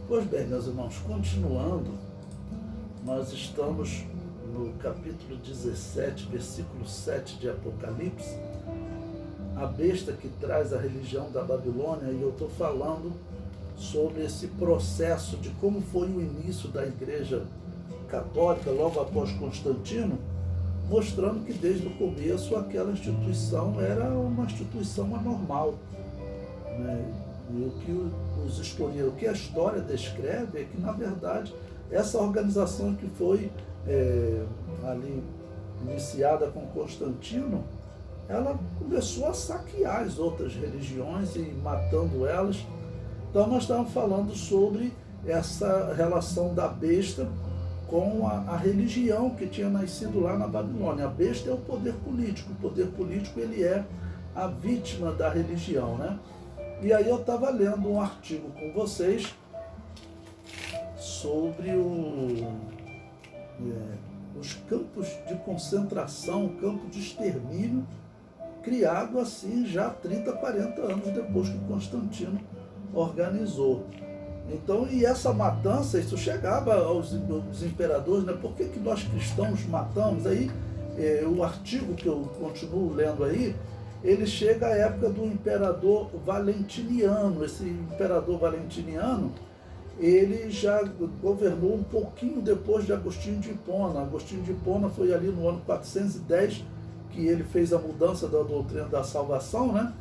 Pois bem, meus irmãos, continuando, nós estamos no capítulo 17, versículo 7 de Apocalipse, a besta que traz a religião da Babilônia, e eu estou falando sobre esse processo de como foi o início da Igreja Católica logo após Constantino, mostrando que desde o começo aquela instituição era uma instituição anormal, né? E o que a história descreve é que, na verdade, essa organização que foi ali iniciada com Constantino, ela começou a saquear as outras religiões e matando elas. Então nós estamos falando sobre essa relação da besta com a religião que tinha nascido lá na Babilônia. A besta é o poder político. O poder político, ele é a vítima da religião, né? E aí eu estava lendo um artigo com vocês sobre os campos de concentração, campo de extermínio, criado assim já 30, 40 anos depois que Constantino organizou. Então, e essa matança, isso chegava aos imperadores, né? Por que nós cristãos matamos? Aí, o artigo que eu continuo lendo aí, ele chega à época do imperador Valentiniano. Esse imperador Valentiniano, ele já governou um pouquinho depois de Agostinho de Hipona. Agostinho de Hipona foi ali no ano 410 que ele fez a mudança da doutrina da salvação, né?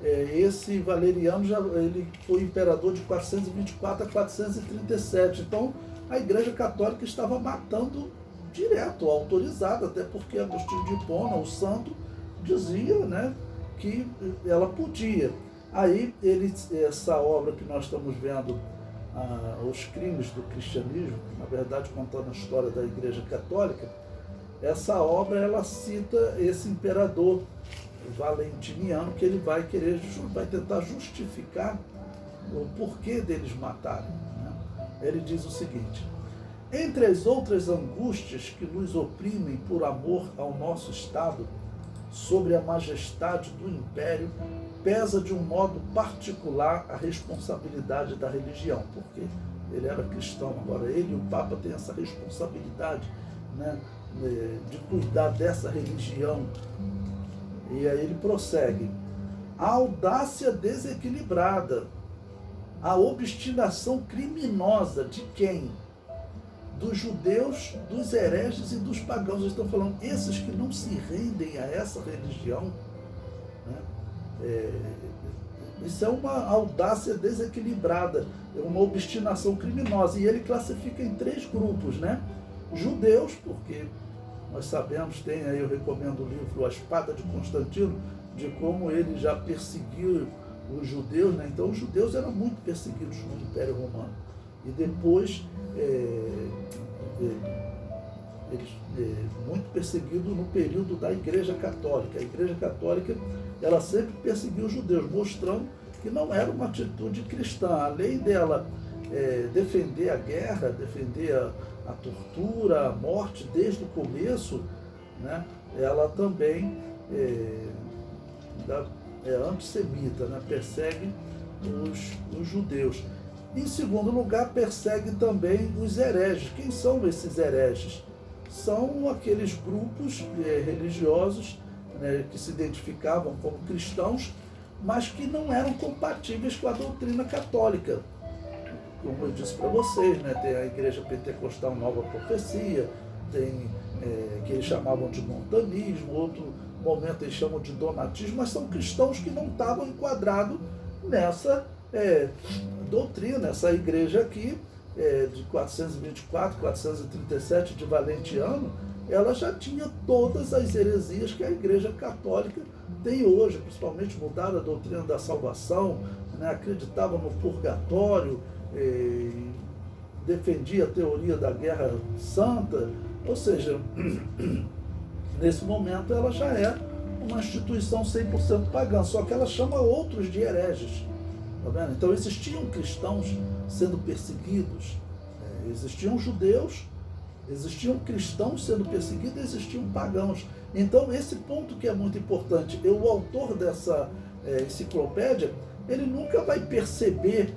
Esse Valeriano ele foi imperador de 424 a 437. Então a Igreja Católica estava matando direto, autorizada, até porque Agostinho de Hipona, o santo, dizia, né, que ela podia. Aí essa obra que nós estamos vendo, Os Crimes do Cristianismo, na verdade contando a história da Igreja Católica, essa obra ela cita esse imperador Valentiniano, que ele vai tentar justificar o porquê deles matarem, né? Ele diz o seguinte: entre as outras angústias que nos oprimem por amor ao nosso Estado, sobre a majestade do império, pesa de um modo particular a responsabilidade da religião, porque ele era cristão. Agora ele e o Papa têm essa responsabilidade, né, de cuidar dessa religião. E aí ele prossegue: a audácia desequilibrada, a obstinação criminosa de quem? Dos judeus, dos hereges e dos pagãos. Eles estão falando, esses que não se rendem a essa religião, né? Isso é uma audácia desequilibrada, é uma obstinação criminosa. E ele classifica em 3 grupos, né? Judeus, porque nós sabemos, tem aí, eu recomendo o livro A Espada de Constantino, de como ele já perseguiu os judeus, né? Então os judeus eram muito perseguidos no Império Romano. E depois, muito perseguido no período da Igreja Católica. A Igreja Católica, ela sempre perseguiu os judeus, mostrando que não era uma atitude cristã. Além dela defender a guerra, defender a tortura, a morte desde o começo, né, ela também é antissemita, né, persegue os judeus. Em segundo lugar, persegue também os hereges. Quem são esses hereges? São aqueles grupos religiosos, né, que se identificavam como cristãos, mas que não eram compatíveis com a doutrina católica. Como eu disse para vocês, né, tem a Igreja Pentecostal Nova Profecia, tem que eles chamavam de montanismo, outro momento eles chamam de donatismo, mas são cristãos que não estavam enquadrados nessa doutrina. Essa igreja aqui, de 424, 437 de Valentiniano, ela já tinha todas as heresias que a Igreja Católica tem hoje, principalmente mudaram a doutrina da salvação, né, acreditavam no purgatório, defendia a teoria da guerra santa. Ou seja, nesse momento ela já é uma instituição 100% pagã, só que ela chama outros de hereges. Tá vendo? Então existiam cristãos sendo perseguidos, existiam judeus, existiam cristãos sendo perseguidos, existiam pagãos. Então esse ponto que é muito importante, o autor dessa enciclopédia, ele nunca vai perceber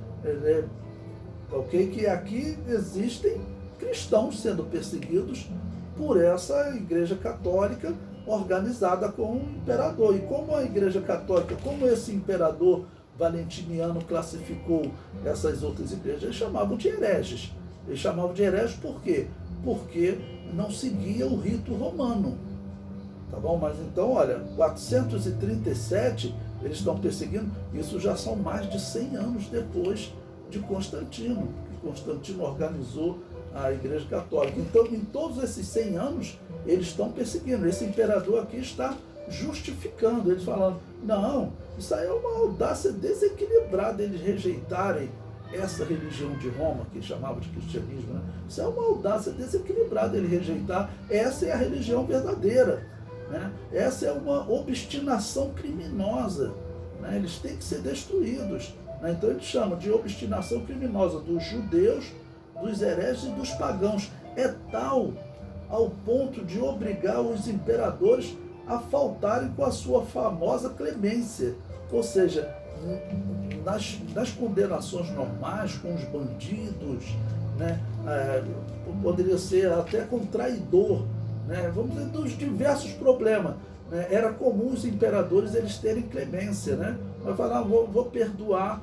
ok? Que aqui existem cristãos sendo perseguidos por essa Igreja Católica organizada com o imperador. E como a Igreja Católica, como esse imperador valentiniano classificou essas outras igrejas, eles chamavam de hereges. Eles chamavam de hereges por quê? Porque não seguia o rito romano. Tá bom? Mas então, olha, 437 eles estão perseguindo, isso já são mais de 100 anos depois de Constantino, que Constantino organizou a Igreja Católica. Então, em todos esses 100 anos, eles estão perseguindo. Esse imperador aqui está justificando, eles falando, não, isso aí é uma audácia desequilibrada, eles rejeitarem essa religião de Roma, que chamava de cristianismo, né? Isso é uma audácia desequilibrada, ele rejeitar, essa é a religião verdadeira, né? Essa é uma obstinação criminosa, né? Eles têm que ser destruídos, né? Então ele chama de obstinação criminosa dos judeus, dos hereges e dos pagãos. É tal ao ponto de obrigar os imperadores a faltarem com a sua famosa clemência. Ou seja, nas condenações normais, com os bandidos, né, poderia ser até com traidor, né, vamos dizer, dos diversos problemas. Né, era comum os imperadores eles terem clemência, né? Vai falar, vou perdoar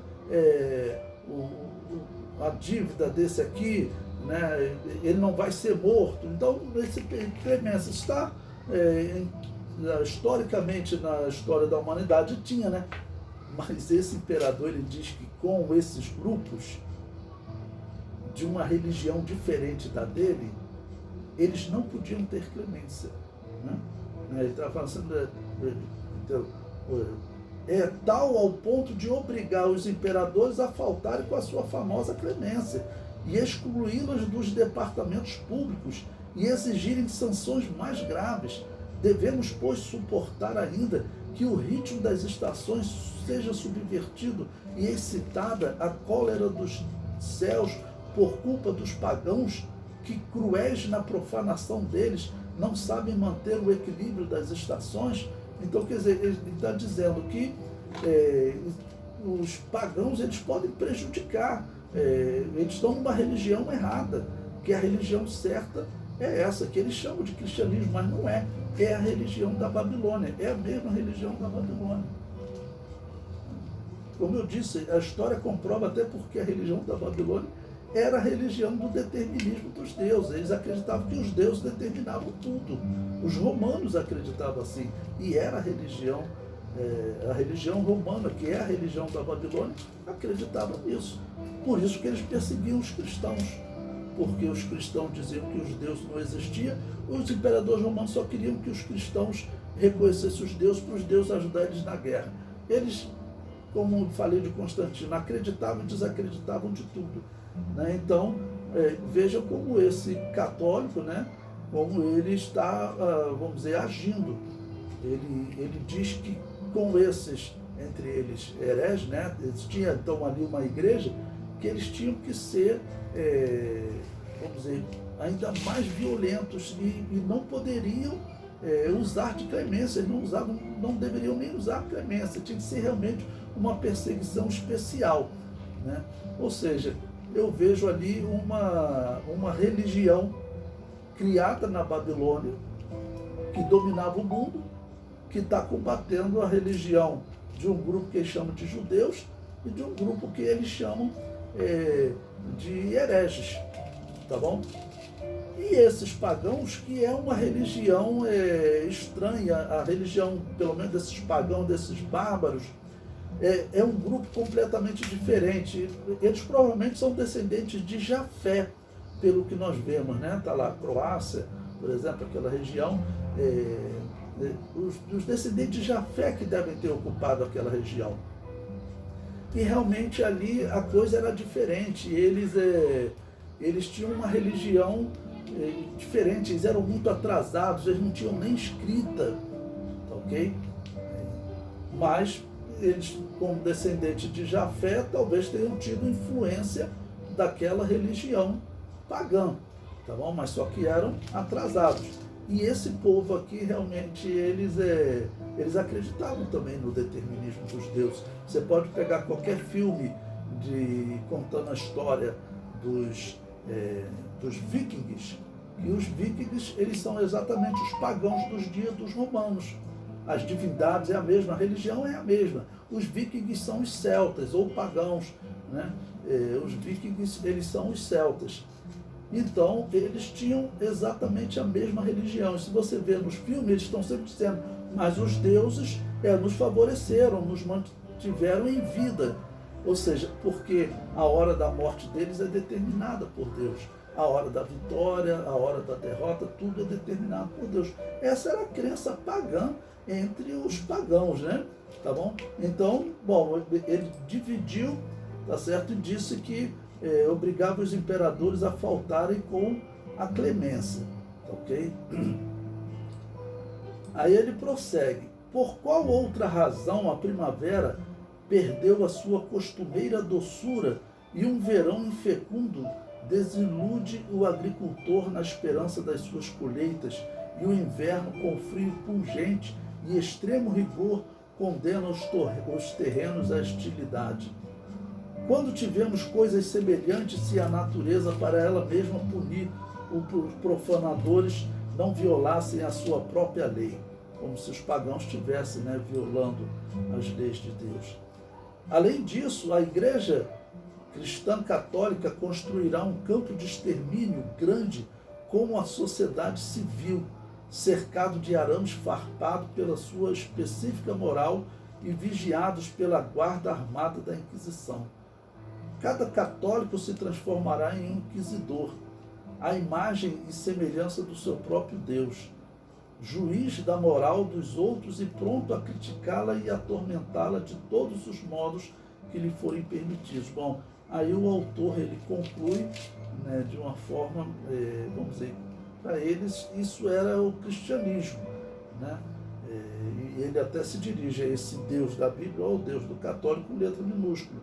a dívida desse aqui, né, ele não vai ser morto. Então, esse clemência está historicamente na história da humanidade tinha, né? Mas esse imperador ele diz que com esses grupos de uma religião diferente da dele, eles não podiam ter clemência, né? Ele estava falando então, é tal ao ponto de obrigar os imperadores a faltarem com a sua famosa clemência e excluí-los dos departamentos públicos e exigirem sanções mais graves. Devemos, pois, suportar ainda que o ritmo das estações seja subvertido e excitada a cólera dos céus por culpa dos pagãos que, cruéis na profanação deles, não sabem manter o equilíbrio das estações. Então, quer dizer, ele está dizendo que os pagãos eles podem prejudicar, eles estão numa religião errada, que a religião certa é essa, que eles chamam de cristianismo, mas não é. É a religião da Babilônia, é a mesma religião da Babilônia. Como eu disse, a história comprova até porque a religião da Babilônia era a religião do determinismo dos deuses. Eles acreditavam que os deuses determinavam tudo. Os romanos acreditavam assim. E era a religião romana, que é a religião da Babilônia, acreditava nisso. Por isso que eles perseguiam os cristãos. Porque os cristãos diziam que os deuses não existiam, os imperadores romanos só queriam que os cristãos reconhecessem os deuses para os deuses ajudar eles na guerra. Eles, como falei de Constantino, acreditavam e desacreditavam de tudo, né? Então, veja como esse católico, né, como ele está, vamos dizer, agindo. Ele diz que com esses, entre eles, hereges, né, tinha então ali uma igreja, que eles tinham que ser, vamos dizer, ainda mais violentos e não poderiam usar de clemência, eles não deveriam nem usar clemência, tinha que ser realmente uma perseguição especial, né? Ou seja, eu vejo ali uma religião criada na Babilônia, que dominava o mundo, que está combatendo a religião de um grupo que eles chamam de judeus e de um grupo que eles chamam de hereges, tá bom? E esses pagãos, que é uma religião estranha, a religião, pelo menos desses pagãos, desses bárbaros, é um grupo completamente diferente. Eles provavelmente são descendentes de Jafé, pelo que nós vemos, né? Está lá a Croácia, por exemplo, aquela região, os descendentes de Jafé que devem ter ocupado aquela região. E realmente ali a coisa era diferente, eles tinham uma religião diferente, eles eram muito atrasados, eles não tinham nem escrita, ok? Mas eles, como descendentes de Jafé, talvez tenham tido influência daquela religião pagã, tá bom? Mas só que eram atrasados. E esse povo aqui, realmente, eles acreditavam também no determinismo dos deuses. Você pode pegar qualquer filme contando a história dos vikings, e os vikings, eles são exatamente os pagãos dos dias dos romanos. As divindades é a mesma, a religião é a mesma. Os vikings são os celtas, ou pagãos, né? Os vikings, eles são os celtas. Então, eles tinham exatamente a mesma religião. E se você vê nos filmes, eles estão sempre dizendo, mas os deuses nos favoreceram, nos mantiveram em vida. Ou seja, porque a hora da morte deles é determinada por Deus. A hora da vitória, a hora da derrota, tudo é determinado por Deus. Essa era a crença pagã entre os pagãos, né? Tá bom? Então, bom, ele dividiu, tá certo? E disse que obrigava os imperadores a faltarem com a clemência, ok? Aí ele prossegue. Por qual outra razão a primavera perdeu a sua costumeira doçura e um verão infecundo desilude o agricultor na esperança das suas colheitas, e o inverno com frio pungente e extremo rigor condena os terrenos à estilidade? Quando tivemos coisas semelhantes, se a natureza para ela mesma punir os profanadores não violassem a sua própria lei, como se os pagãos estivessem, né, violando as leis de Deus. Além disso, a Igreja cristã católica construirá um campo de extermínio grande como a sociedade civil, cercado de arames farpados pela sua específica moral e vigiados pela guarda armada da Inquisição. Cada católico se transformará em um inquisidor, à imagem e semelhança do seu próprio Deus, juiz da moral dos outros e pronto a criticá-la e atormentá-la de todos os modos que lhe forem permitidos. Bom, aí o autor ele conclui, né, de uma forma, vamos dizer, para eles isso era o cristianismo, né? E ele até se dirige a esse Deus da Bíblia, ou Deus do católico, com letra minúscula.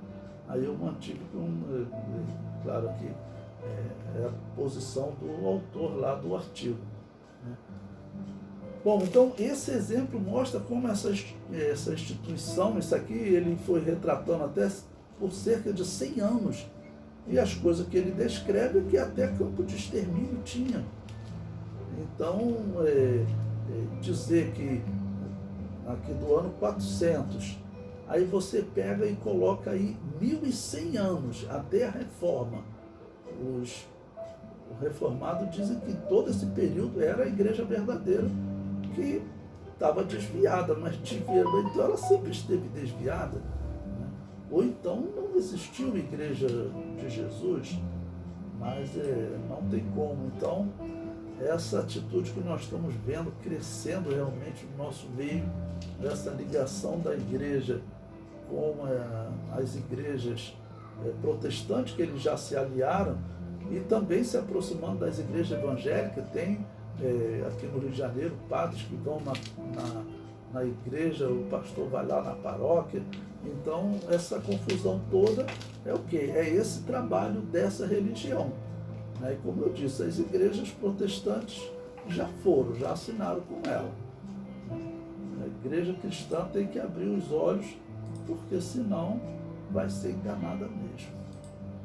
Aí eu mantive claro que é a posição do autor lá do artigo, né? Bom, então esse exemplo mostra como essa instituição, isso aqui ele foi retratando até por cerca de 100 anos, e as coisas que ele descreve é que até campo de extermínio tinha. Então, dizer que aqui do ano 400, aí você pega e coloca aí 1100 anos, até a reforma. Os reformados dizem que todo esse período era a igreja verdadeira, que estava desviada, mas então ela sempre esteve desviada, né? Ou então não existiu igreja de Jesus, mas não tem como. Então, essa atitude que nós estamos vendo crescendo realmente no nosso meio, dessa ligação da igreja com as igrejas protestantes, que eles já se aliaram, e também se aproximando das igrejas evangélicas. Tem aqui no Rio de Janeiro padres que vão na igreja, o pastor vai lá na paróquia. Então essa confusão toda é o quê? É esse trabalho dessa religião, né? E como eu disse, as igrejas protestantes já assinaram com ela. A igreja cristã tem que abrir os olhos, porque senão vai ser enganada mesmo.